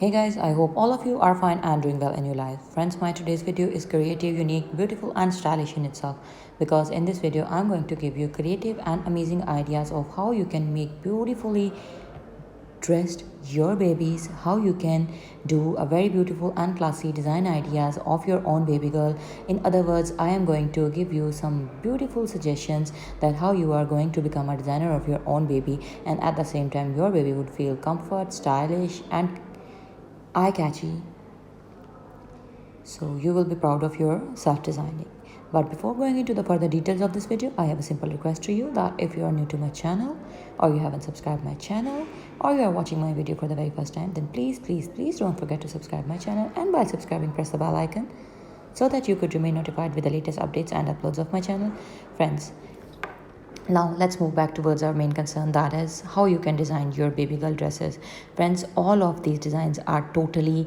Hey guys, I hope all of you are fine and doing well in your life. Friends, my today's video is creative, unique, beautiful and stylish in itself, because in this video I'm going to give you creative and amazing ideas of how you can make beautifully dressed your babies, how you can do a very beautiful and classy design ideas of your own baby girl. In other words, I am going to give you some beautiful suggestions that how you are going to become a designer of your own baby, and at the same time your baby would feel comfort, stylish and eye-catchy, so you will be proud of your self-designing. But before going into the further details of this video, I have a simple request to you that if you are new to my channel, or you haven't subscribed my channel, or you are watching my video for the very first time, then please don't forget to subscribe my channel, and by subscribing press the bell icon so that you could remain notified with the latest updates and uploads of my channel. Friends, now let's move back towards our main concern, that is how you can design your baby girl dresses. Friends, all of these designs are totally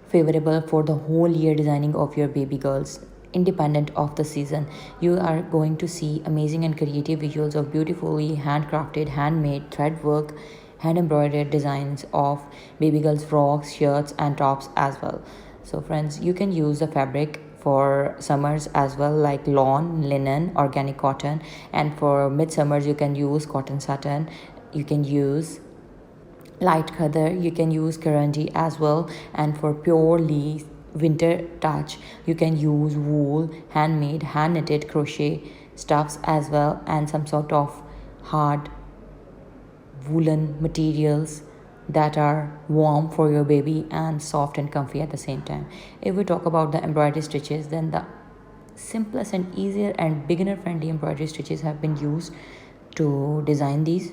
favorable for the whole year designing of your baby girls, independent of the season. You are going to see amazing and creative visuals of beautifully handcrafted, handmade, thread work, hand embroidered designs of baby girls frocks, shirts and tops as well. So friends, you can use the fabric for summers as well, like lawn, linen, organic cotton, and for midsummers you can use cotton satin, you can use light khadar, you can use karanji as well, and for purely winter touch you can use wool, handmade, hand knitted crochet stuffs as well, and some sort of hard woolen materials that are warm for your baby and soft and comfy at the same time. If we talk about the embroidery stitches, then the simplest and easier and beginner friendly embroidery stitches have been used to design these.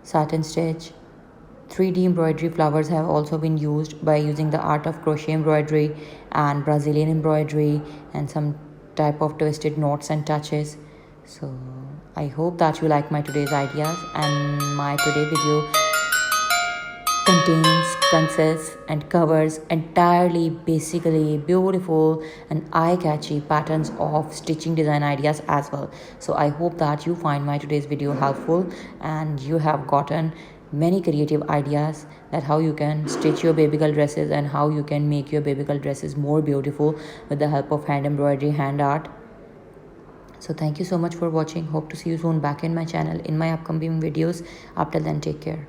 Satin stitch, 3D embroidery flowers have also been used by using the art of crochet embroidery and Brazilian embroidery and some type of twisted knots and touches. So I hope that you like my today's ideas, and my today video contains, consists and covers entirely basically beautiful and eye-catchy patterns of stitching design ideas as well. So I hope that you find my today's video helpful and you have gotten many creative ideas that how you can stitch your baby girl dresses and how you can make your baby girl dresses more beautiful with the help of hand embroidery, hand art. So thank you so much for watching. Hope to see you soon back in my channel in my upcoming videos. Up till then, take care.